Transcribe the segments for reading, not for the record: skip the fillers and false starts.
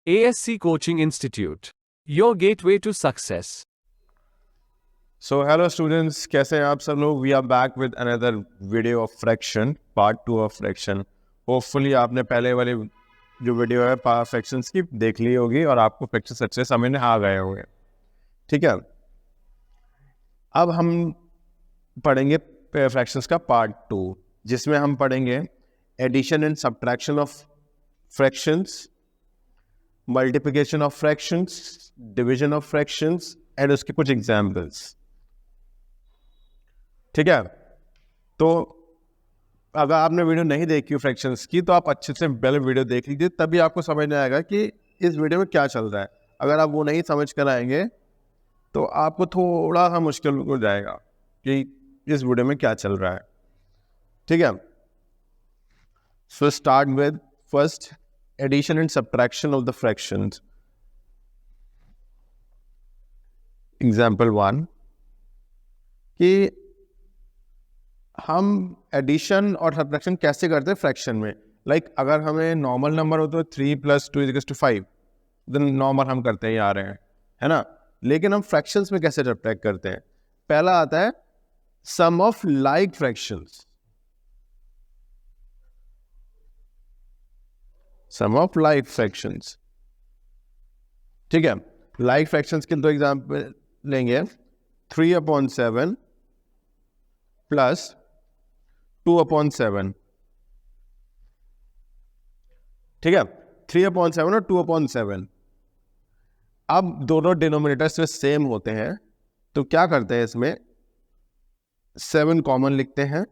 ASC Coaching Institute, your gateway to success. So hello students, कैसे हैं आप सब लोग? We are back with another video of fraction, part 2 of fraction. Hopefully आपने पहले वाली जो वीडियो है फ्रैक्शंस की देख ली होगी और आपको फ्रैक्शंस अच्छे समझ में आ गए होंगे. ठीक है, अब हम पढ़ेंगे फ्रैक्शंस का पार्ट 2, जिसमें हम पढ़ेंगे addition and subtraction of fractions, multiplication of fractions, division of fractions and उसके कुछ एग्जाम्पल्स. ठीक है, तो अगर आपने वीडियो नहीं देखी फ्रैक्शंस की तो आप अच्छे से पहले वीडियो देख लीजिए, तभी आपको समझ में आएगा कि इस वीडियो में क्या चल रहा है. अगर आप वो नहीं समझ कर आएंगे तो आपको थोड़ा सा मुश्किल हो जाएगा कि इस वीडियो में क्या चल रहा है. ठीक है, so start with first edition and subtraction of the fractions. Example 1 कि हम एडिशन और सब्ट्रैक्शन कैसे करते हैं फ्रैक्शन में. लाइक अगर हमें नॉर्मल नंबर हो तो 3 + 2 = 5, देन नॉर्मल हम करते ही आ रहे हैं, है ना. लेकिन हम फ्रैक्शंस में कैसे सब्ट्रैक्ट करते हैं? पहला आता है sum of like fractions. Sum of like fractions. ठीक है, लाइक फ्रैक्शंस के दो एग्जाम्पल लेंगे. 3/7 प्लस 2/7. ठीक है, 3/7 और 2/7. अब दोनों डिनोमिनेटर्स में सेम होते हैं तो क्या करते हैं, इसमें 7 कॉमन लिखते हैं,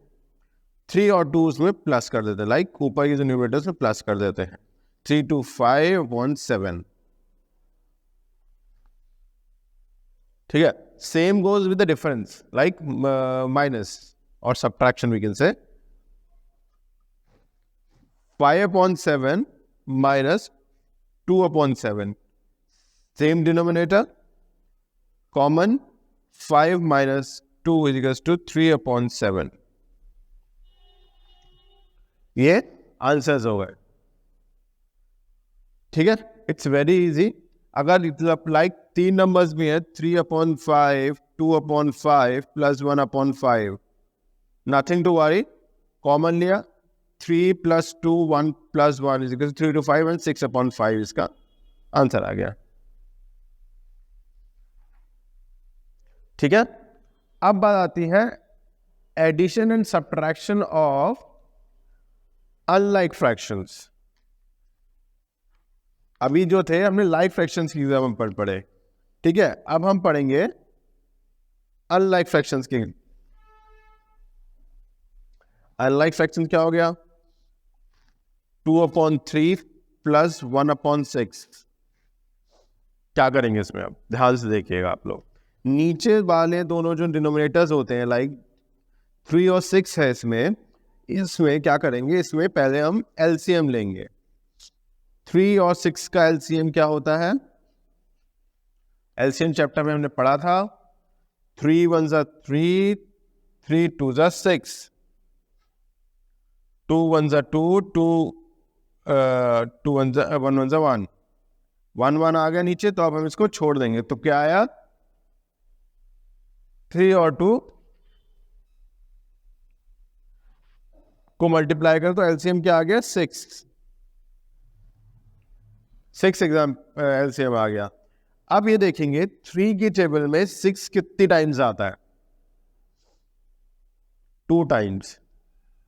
3 और 2 उसमें प्लस कर देते हैं. लाइक ऊपर के जो न्यूमरेटर्स में प्लस कर देते हैं. 3 2 5 7. ठीक है, same goes with the difference, like minus और subtraction. We can say 5/7 minus 2/7. Same denominator, common. 5 minus 2 = 3/7. ये आंसर्स हो गए. ठीक है, इट्स वेरी इजी. अगर लाइक 3 नंबर्स भी है, 3/5, 2/5 plus 1/5, nothing to worry. Common लिया, 3 + 2 1 + 1 = 3 to 5 and 6/5 इसका आंसर आ गया. ठीक है, अब बात आती है addition and subtraction of unlike fractions. अभी जो थे हमने लाइक फ्रैक्शंस की एग्जाम में पढ़े. ठीक है, अब हम पढ़ेंगे अनलाइक फ्रैक्शंस की. अनलाइक फ्रैक्शन क्या हो गया? 2/3 प्लस 1/6. क्या करेंगे इसमें? अब ध्यान से देखिएगा आप लोग. नीचे वाले दोनों जो डिनोमिनेटर्स होते हैं, लाइक 3 और 6 है, इसमें क्या करेंगे? इसमें पहले हम एलसीएम लेंगे. 3 और 6 का एलसीएम क्या होता है? एलसीएम चैप्टर में हमने पढ़ा था. 3 × 1 = 3, 3 × 2 = 6, 2 × 1 = 2, 2 × 1 = 1, 1 1 आ गया नीचे, तो अब हम इसको छोड़ देंगे. तो क्या आया? 3 और 2 को मल्टीप्लाई कर तो एलसीएम क्या आ गया? 6 एलसीएम आ गया. अब ये देखेंगे 3 की टेबल में 6 कितनी टाइम्स आता है? 2 टाइम्स.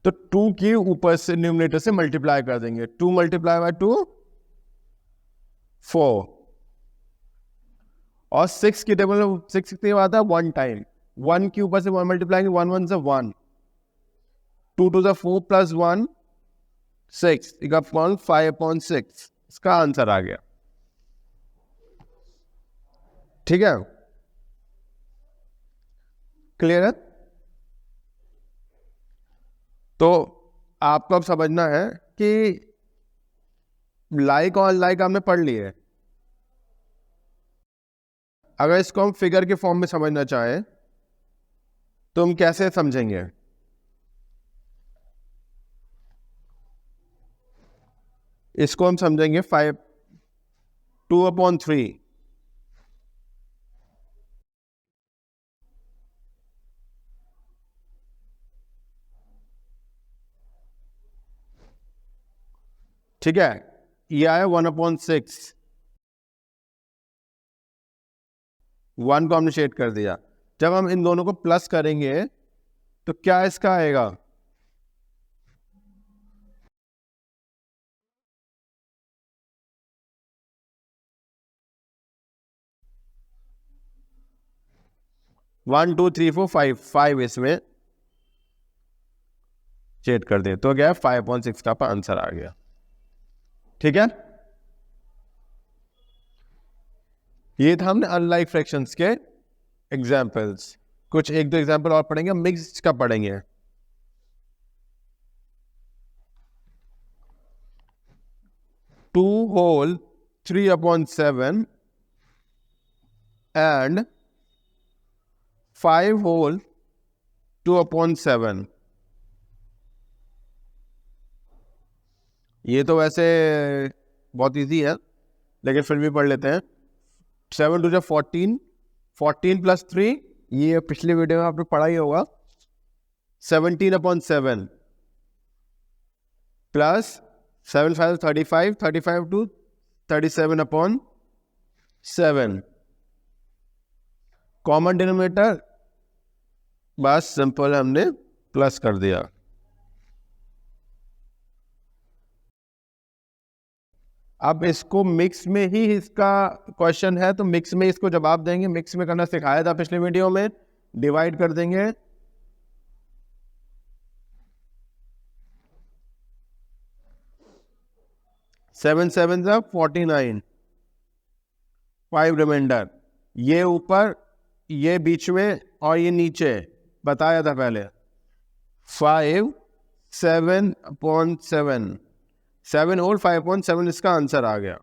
तो 2 की ऊपर से न्यूमरेटर से मल्टीप्लाई कर देंगे. 2 × 2 4. और 6 की टेबल में 6 कितनी आता है? 1 टाइम. 1 के ऊपर से 1 मल्टीप्लाई, 1 1 = 1, 2 2 = 4 प्लस 1 6 = 5/6. इसका आंसर आ गया. ठीक है, क्लियर है? तो आपको अब समझना है कि लाइक और अनलाइक हमने पढ़ लिए. अगर इसको हम फिगर के फॉर्म में समझना चाहें तो हम कैसे समझेंगे? इसको हम समझेंगे 5 2/3। ठीक है, ये आया 1/6। 1 को हमने शेड कर दिया। जब हम इन दोनों को प्लस करेंगे तो क्या इसका आएगा? One two three four five, 5 इसमें शेड कर दे तो क्या 5/6 का आंसर आ गया। ठीक है, ये था हमने अनलाइक फ्रैक्शंस के एग्जांपल्स। कुछ एक दो एग्जांपल और पढ़ेंगे, मिक्स का पढ़ेंगे। Two whole 3/7 and 5 whole 2/7। ये तो वैसे बहुत इजी है, लेकिन फिर भी पढ़ लेते हैं। 7 2 14, 14 + 3, ये पिछली वीडियो में आपने पढ़ा ही होगा। 17/7 प्लस 7 5 35, 35 to 37/7। कॉमन डिनोमिनेटर बस सिंपल हमने प्लस कर दिया। अब इसको मिक्स में ही इसका क्वेश्चन है, तो मिक्स में इसको जवाब देंगे। मिक्स में करना सिखाया था पिछले वीडियो में। डिवाइड कर देंगे, 7 7 49, 5 रिमाइंडर। ये ऊपर, ये बीच में और ये नीचे बताया था पहले। 5 7/7, 7 होल 5/7 इसका आंसर आ गया।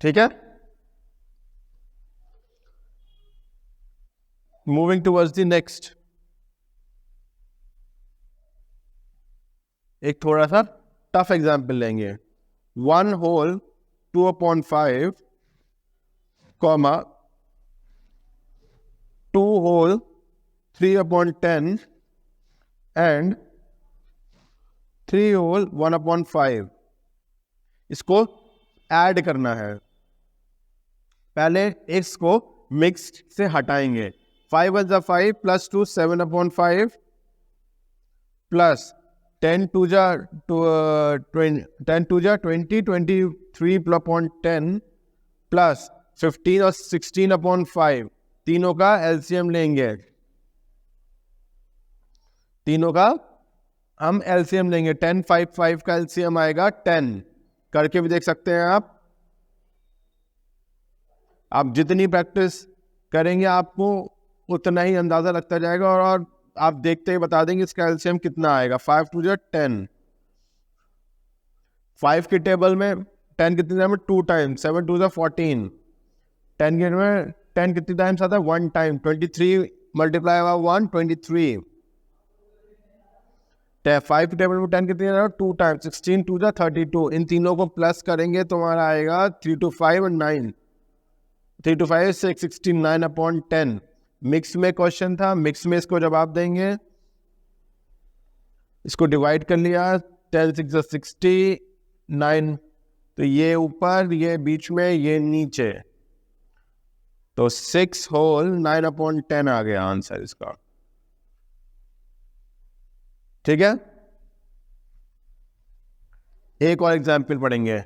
ठीक है, मूविंग टुवर्ड्स द नेक्स्ट। एक थोड़ा सा टफ एग्जाम्पल लेंगे। 1 whole 2/5, comma 2 whole 3/10 and 3 whole 1/5। इसको ऐड करना है। पहले इसको मिक्स से हटाएंगे। 5 1 + 5 प्लस 2 7/5 प्लस 10 2 20, 23/10 प्लस 15 और 16/5। तीनों का एलसीएम लेंगे। तीनों का हम एलसीएम लेंगे। 10 5 5 का एलसीएम आएगा 10। करके भी देख सकते हैं आप। आप जितनी प्रैक्टिस करेंगे आपको उतना ही अंदाजा लगता जाएगा, और आप देखते ही बता देंगे इसका एलसीएम कितना आएगा। 5 2 10। 5 के टेबल में 10 कितनी टाइम में 2 टाइम्स, 7 2 14। 10 के में 10 कितनी टाइम्स आता है 1 टाइम। 23 मल्टीप्लाई 1 23। 5 के टेबल में 10 कितनी 2 टाइम्स, 16 2 32। इन तीनों को प्लस करेंगे तो हमारा आएगा 3 2 5 और 9। 3 2 5 6 69/10। मिक्स में क्वेश्चन था, मिक्स में इसको जवाब देंगे। इसको डिवाइड कर लिया, 10 6 69। तो ये ऊपर, ये बीच में, ये नीचे, तो 6 होल 9/10 आ गया आंसर इसका। ठीक है, एक और एग्जाम्पल पढ़ेंगे।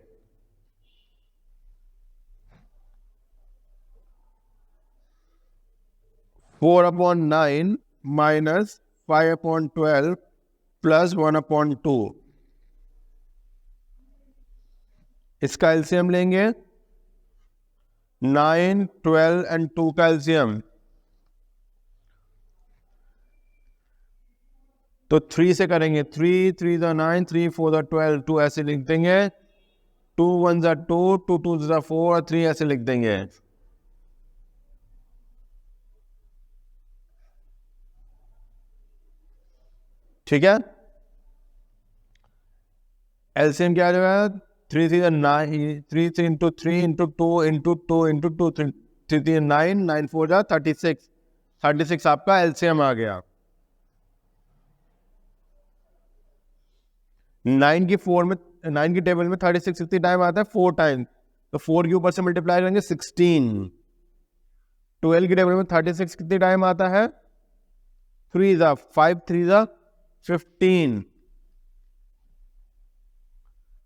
(4/9 minus 5/12 plus 1/2). इसका एलसीएम लेंगे। 9 12 एंड 2 का एलसीएम तो 3 से करेंगे। 3 3 9, 3 4 12, 2 ऐसे लिख देंगे। 2 1 2, 2 2 4 और 3 ऐसे लिख देंगे। ठीक है, एलसीएम क्या आ जाएगा? 3 3 9, 3 3 into 3 into 2 into 2 into 2, 3 3 9, 9 4 जा 36, 36 आपका एलसीएम आ गया। 9 की टेबल में 36 कितनी टाइम आता है? 4 टाइम, तो 4 के ऊपर से मल्टीप्लाई करेंगे 16। 12 की टेबल में 36 कितनी टाइम आता है? 3 जा 5 3 जा 15,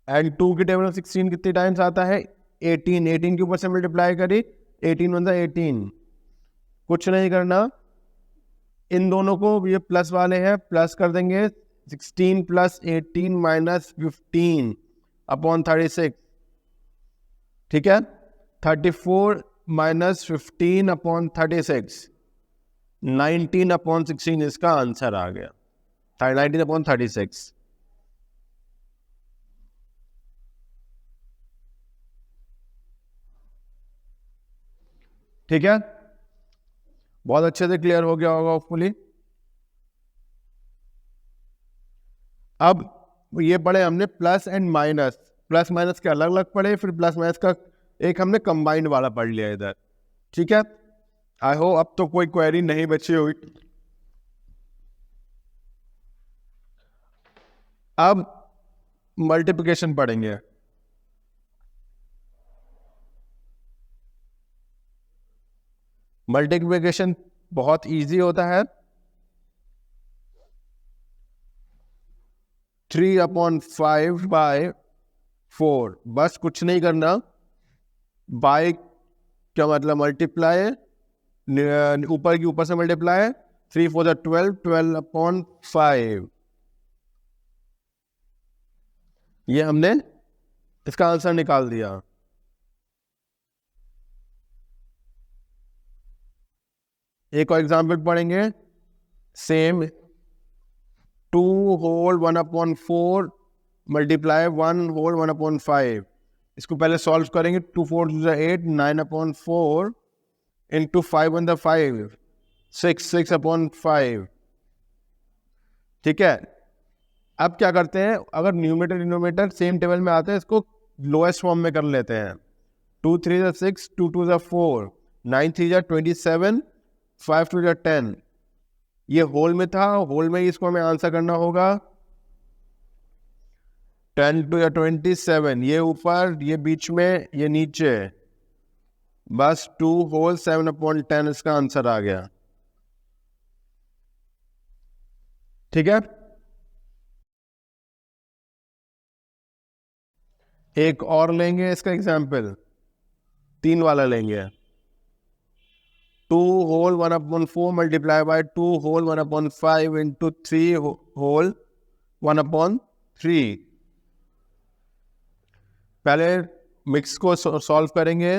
एंड 2 की टेबल में 16 कितनी टाइम्स आता है? 18। 18 के ऊपर से मल्टीप्लाई करी, 18 वन जा 18। कुछ नहीं करना, इन दोनों को, ये प्लस वाले हैं, प्लस कर देंगे। 16 प्लस 18 माइनस 15 अपॉन 36, ठीक है। 34 माइनस 15 अपॉन 36, 19 अपॉन 16 इसका आंसर आ गया। 19 अपॉन 36। ठीक है, बहुत अच्छे से क्लियर हो गया होगा होपफुली। अब ये पढ़े हमने plus and minus, plus minus के अलग अलग पढ़े, फिर प्लस माइनस का एक हमने कंबाइंड वाला पढ़ लिया इधर। ठीक है, आई होप अब तो कोई क्वेरी नहीं बची हुई। अब मल्टीप्लिकेशन पढ़ेंगे। मल्टीप्लिकेशन बहुत इजी होता है। 3/5 बाय 4, बस कुछ नहीं करना। बाय क्या मतलब? मल्टीप्लाई, ऊपर की ऊपर से मल्टीप्लाई, 3 4 12, 12/5। ये हमने इसका आंसर निकाल दिया। एक और एग्जाम्पल पढ़ेंगे, सेम। 2 whole 1/4 multiply 1 whole 1/5। इसको पहले सॉल्व करेंगे। 2 4 8, 9/4 इंटू 5 1 5, 6/5। ठीक है, अब क्या करते हैं, अगर न्यूमरेटर डिनोमिनेटर सेम टेबल में आते हैं, इसको लोएस्ट फॉर्म में कर लेते हैं। 2 3 6, 2 2 4, 9 3 27, 5 2 10। ये होल में था, होल में ही इसको हमें आंसर करना होगा। 10 2 27, ये ऊपर, ये बीच में, ये नीचे, बस 2 होल 7/10 इसका आंसर आ गया। ठीक है, एक और लेंगे इसका एग्जाम्पल, 3 वाला लेंगे। 2 whole 1/4 multiply by 2 whole 1/5 into 3 whole 1/3। पहले मिक्स को सॉल्व करेंगे।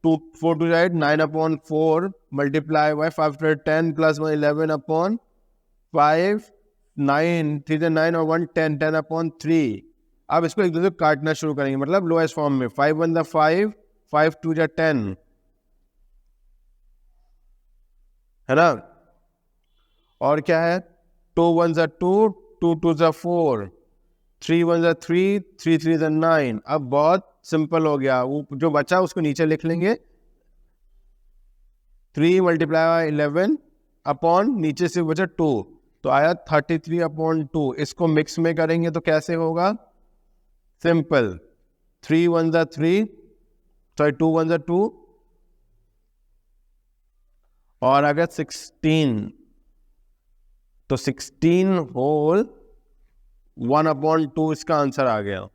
2 4 2 9/4 मल्टीप्लाई बाय 5 10 प्लस 11/5, 9 3 9 और 1 10, 10/3। अब इसको एक दूसरे को काटना शुरू करेंगे, मतलब लोएस्ट फॉर्म में। 5 1 5, 5 2 10, है ना। और क्या है? 2 1 2, 2 2 4, 3 1 3, 3 3 9। अब बहुत सिंपल हो गया, वो जो बचा उसको नीचे लिख लेंगे। 3 मल्टीप्लाई 11 अपॉन नीचे से बचा 2, तो आया 33/2। इसको मिक्स में करेंगे तो कैसे होगा? सिंपल, 3 1 3, सॉरी 2 1 2, और अगर 16, तो 16 होल 1/2 इसका आंसर आ गया।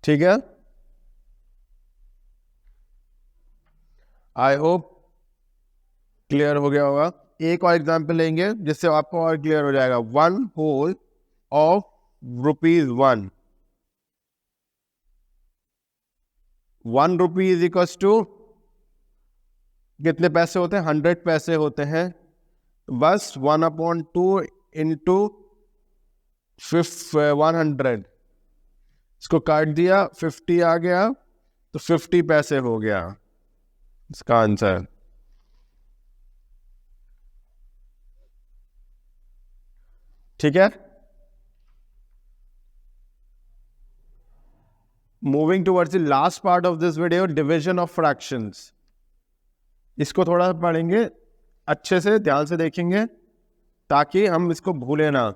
ठीक है, आई होप क्लियर हो गया होगा। एक और एग्जांपल लेंगे जिससे आपको और क्लियर हो जाएगा। 1 whole of ₹1, 1 rupee is equal to कितने पैसे होते हैं? 100 पैसे होते हैं। बस 1/2 इंटू 100, इसको काट दिया, 50 आ गया, तो 50 पैसे हो गया इसका आंसर। ठीक है, moving towards the last part of this video, division of fractions. इसको थोड़ा पढ़ेंगे, अच्छे से ध्यान से देखेंगे ताकि हम इसको भूले ना।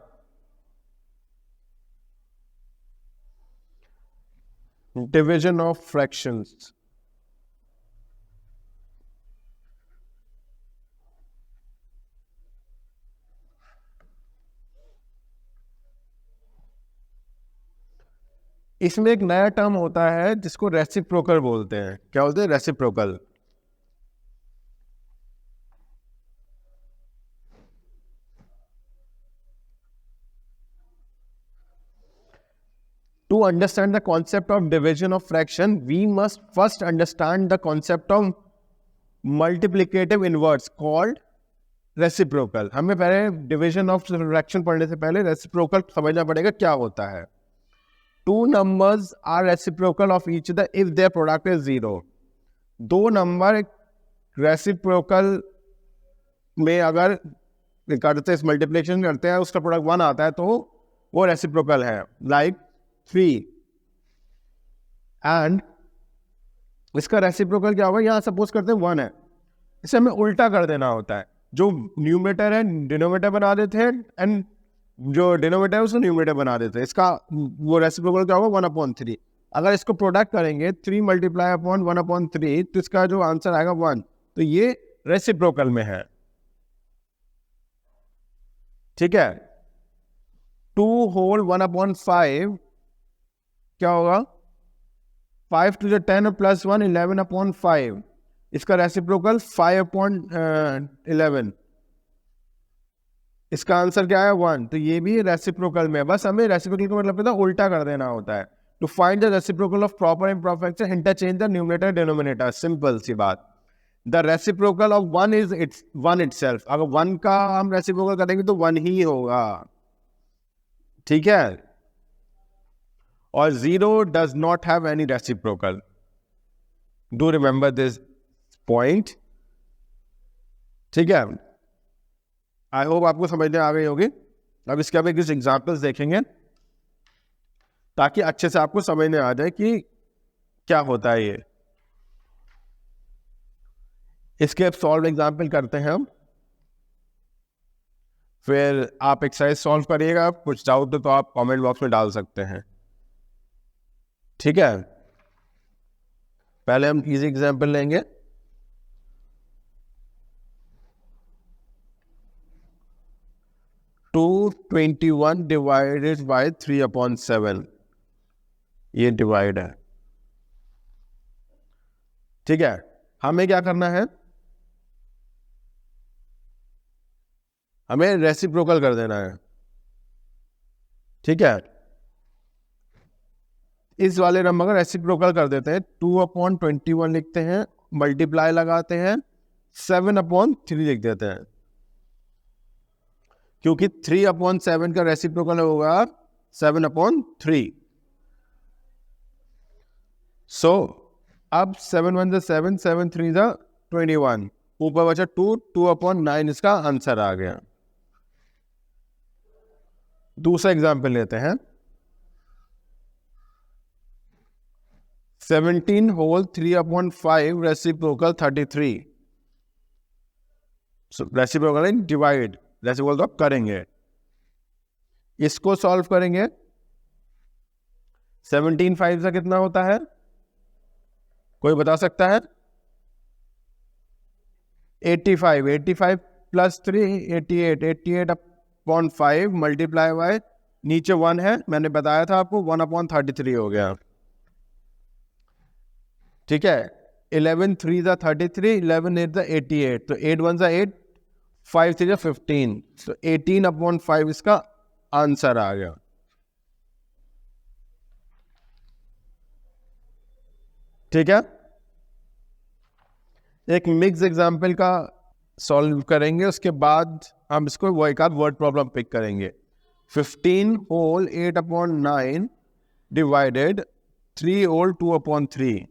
Division of fractions. इसमें एक नया टर्म होता है जिसको रेसिप्रोकल बोलते हैं। क्या बोलते हैं? Reciprocal. To understand the concept of division of fraction, we must first understand the concept of multiplicative inverse called reciprocal. हमें पहले division of fraction पढ़ने से पहले reciprocal समझना पड़ेगा क्या होता है। Two numbers are reciprocal of each other if their product is 0. दो नंबर reciprocal में अगर करते हैं, मल्टीप्लिकेशन करते हैं, उसका प्रोडक्ट 1 आता है तो वो रेसिप्रोकल है। लाइक 3 एंड इसका रेसिप्रोकल क्या होगा? यहाँ सपोज करते हैं 1 है, इसे हमें उल्टा कर देना होता है। जो न्यूमरेटर है डिनोमिनेटर बना देते हैं एंड जो डिनोमिनेटर है उसको न्यूमरेटर बना देते हैं। इसका वो रेसिप्रोकल क्या होगा? 1/3। अगर इसको प्रोडक्ट करेंगे 3 मल्टीप्लाई अपॉन 1/3 तो इसका जो आंसर आएगा 1। तो ये रेसिप्रोकल में है। ठीक है। 2 होल 1/5 क्या होगा? 5 to the 10 प्लस 1 11/5। इसका रेसिप्रोकल 5/11। इसका आंसर क्या है? 1। तो ये भी रेसिप्रोकल में। बस हमें रेसिप्रोकल का मतलब पता उल्टा कर देना होता है। To find the reciprocal of proper improper fraction, interchange the numerator denominator. Simple सी बात। The reciprocal of 1 is its 1 itself. अगर 1 का हम रेसिप्रोकल करेंगे तो 1 ही होगा। ठीक है। और 0 does not have any reciprocal. Do remember this point. ठीक है। आई होप आपको समझने आ गई होगी। अब इसके अब कुछ एग्जाम्पल्स देखेंगे ताकि अच्छे से आपको समझने आ जाए कि क्या होता है ये। इसके अब सॉल्व एग्जाम्पल करते हैं हम, फिर आप एक्सरसाइज सॉल्व करिएगा। कुछ डाउट हो तो आप कमेंट बॉक्स में डाल सकते हैं। ठीक है। पहले हम इजी एग्जाम्पल लेंगे। Two 21 divided by 3/7। ये डिवाइड है। ठीक है। हमें क्या करना है? हमें रेसिप्रोकल कर देना है। ठीक है। इस वाले नंबर का रेसिप्रोकल कर देते हैं। 2/21 लिखते हैं, मल्टीप्लाई लगाते हैं, 7/3 लिख देते हैं, क्योंकि 3/7 का रेसिप्रोकल होगा 7/3। सो अब 7 1 7, 7 3 21, ऊपर बचा 2, 2/9 इसका आंसर आ गया। दूसरा एग्जाम्पल लेते हैं। 17 whole 3/5 reciprocal 33। Reciprocal divide, reciprocal तो आप करेंगे। इसको सॉल्व करेंगे। 17 5 से कितना होता है? कोई बता सकता है? 85। 85 प्लस 3 88। 88/5 मल्टीप्लाई बाय, नीचे 1 है, मैंने बताया था आपको, 1/33 हो गया। ठीक है। 11 3 33, 11 8 88। तो 8 1 8, 5 3 15। तो 18/5 इसका आंसर आ गया। ठीक है। एक मिक्स एग्जाम्पल का सॉल्व करेंगे, उसके बाद हम इसको वो एक आध वर्ड प्रॉब्लम पिक करेंगे। 15 होल 8/9 डिवाइडेड 3 होल 2/3।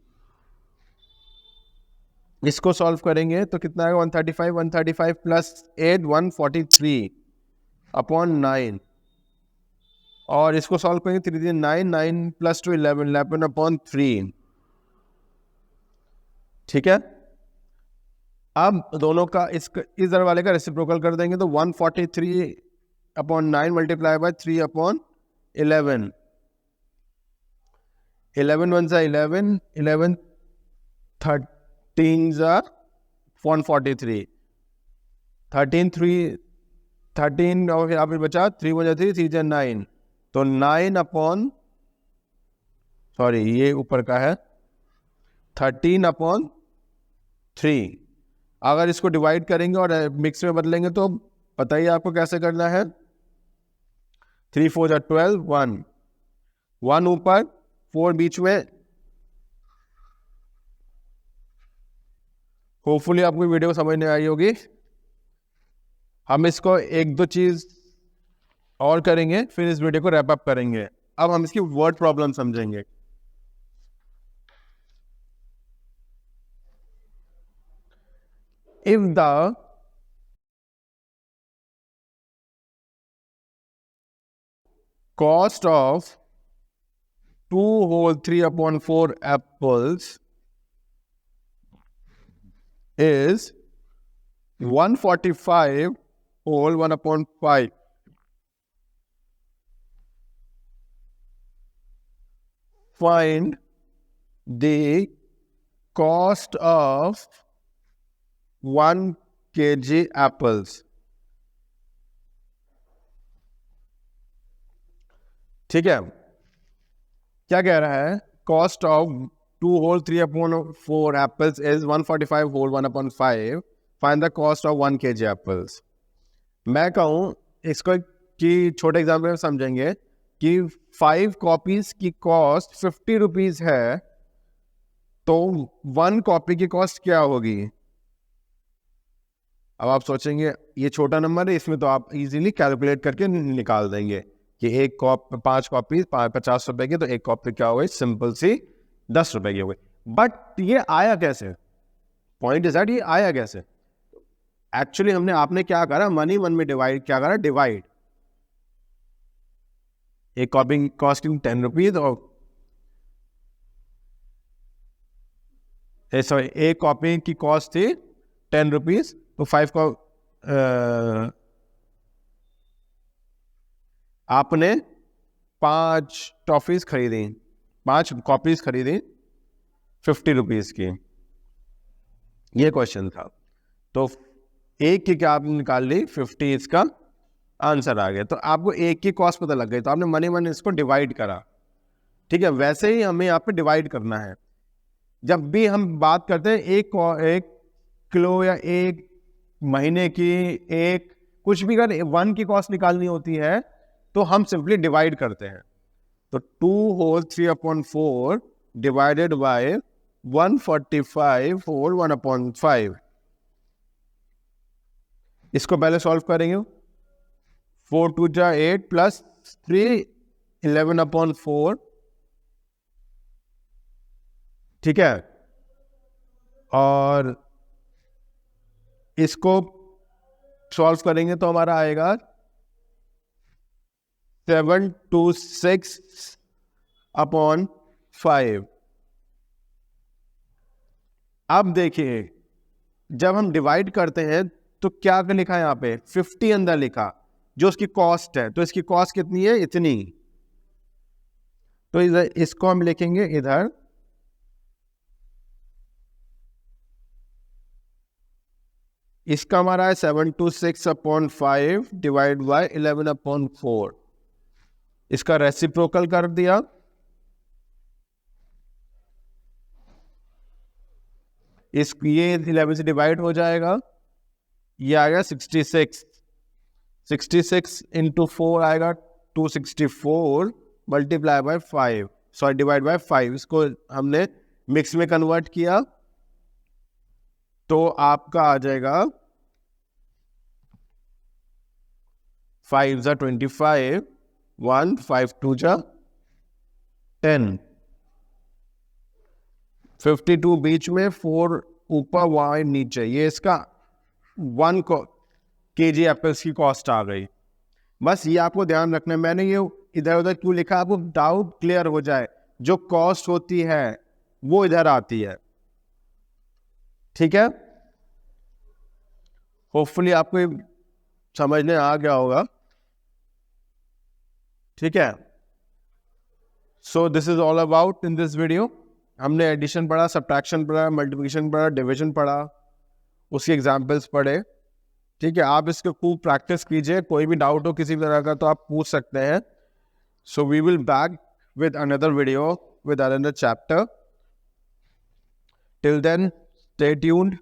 इसको सॉल्व करेंगे तो कितना आएगा? 135। 135 प्लस 8 143/9। और इसको सॉल्व करेंगे 3 3 9, 9 प्लस 2 11, 11/3। ठीक है, अब दोनों का इधर वाले का रेसिप्रोकल कर देंगे तो 143/9 मल्टीप्लाई बाय 3/11। 11 1 11, 11 13 143, 13 3 13 और यहाँ पे बचा 3 1 3 3 9, तो 9 सॉरी ये ऊपर का है 13/3। अगर इसको डिवाइड करेंगे और मिक्स में बदलेंगे तो बताइए आपको कैसे करना है। 3 4 12, 1 ऊपर 4 बीच में। होपफुली आपको वीडियो समझ में आई होगी। हम इसको एक दो चीज और करेंगे फिर इस वीडियो को रैप अप करेंगे। अब हम इसकी वर्ड प्रॉब्लम समझेंगे। If the cost of 2 whole 3/4 apples is 145 whole 1/5, find the cost of 1 kg apples। ठीक है, क्या कह रहा है? Cost of 2 whole 3/4 apples is 145 whole 1/5, find the cost of 1 kg apples। मैं कहूं इसको कि छोटे एग्जाम्पल में समझेंगे कि 5 कॉपीज की कॉस्ट 50 रुपीज है, तो 1 कॉपी की कॉस्ट क्या होगी? अब आप सोचेंगे ये छोटा नंबर है, इसमें तो आप इजीली कैलकुलेट करके निकाल देंगे कि 5 कॉपी 50 रुपए की, तो 1 कॉपी क्या हो गई? सिंपल सी 10 रुपए की हो गई। बट ये आया कैसे? पॉइंट इज दैट ये आया कैसे? एक्चुअली आपने क्या करा? मनी वन में डिवाइड क्या करा? डिवाइड। 1 कॉपी कॉस्टिंग 10 रुपीज और सॉरी 1 कॉपी की कॉस्ट थी 10 रुपीज, तो 5 को आपने 5 टॉफीज खरीदी, 5 कॉपीज खरीदी 50 रुपीज की। ये क्वेश्चन था, तो 1 की क्या आपने निकाल ली? 50, इसका आंसर आ गया। तो आपको 1 की कॉस्ट पता लग गई, तो आपने मनी मन इसको डिवाइड करा। ठीक है, वैसे ही हमें यहाँ पे डिवाइड करना है। जब भी हम बात करते हैं 1 किलो या 1 महीने की, एक कुछ भी अगर 1 की कॉस्ट निकालनी होती है तो हम सिंपली डिवाइड करते हैं। तो 2 whole 3/4 डिवाइडेड बाय 145 whole 1/5। इसको पहले सॉल्व करेंगे। 4 2 जा 8 प्लस 3 11/4। ठीक है, और इसको सॉल्व करेंगे तो हमारा आएगा 726/5। अब देखिए जब हम डिवाइड करते हैं तो क्या लिखा है यहाँ पे? 50 अंदर लिखा जो उसकी कॉस्ट है, तो इसकी कॉस्ट कितनी है? इतनी। तो इधर इसको हम लिखेंगे इधर इसका हमारा है 726/5 डिवाइड बाय 11/4। इसका रेसिप्रोकल कर दिया, ये 11 से डिवाइड हो जाएगा, ये आएगा 66। 66 इंटू 4 आएगा 264 multiply by 5, sorry divide by 5। इसको हमने मिक्स में कन्वर्ट किया तो आपका आ जाएगा 5 जा 25, 1 5 2 जा 10, 52 बीच में, 4 ऊपर, y नीचे। ये इसका 1 kg एप्पल्स की कॉस्ट आ गई। बस ये आपको ध्यान रखना है। मैंने ये इधर उधर क्यों लिखा, आपको डाउट क्लियर हो जाए। जो कॉस्ट होती है वो इधर आती है, ठीक है। होपफुली आपको ये समझने आ गया होगा, ठीक है। So this is all about in this video. हमने एडिशन पढ़ा, सब्ट्रैक्शन पढ़ा, मल्टीप्लिकेशन पढ़ा, डिवीजन पढ़ा, उसकी एग्जाम्पल्स पढ़े, ठीक है। आप इसको खूब प्रैक्टिस कीजिए, कोई भी डाउट हो किसी भी तरह का तो आप पूछ सकते हैं। So we will back with another video with another chapter. Till then, stay tuned.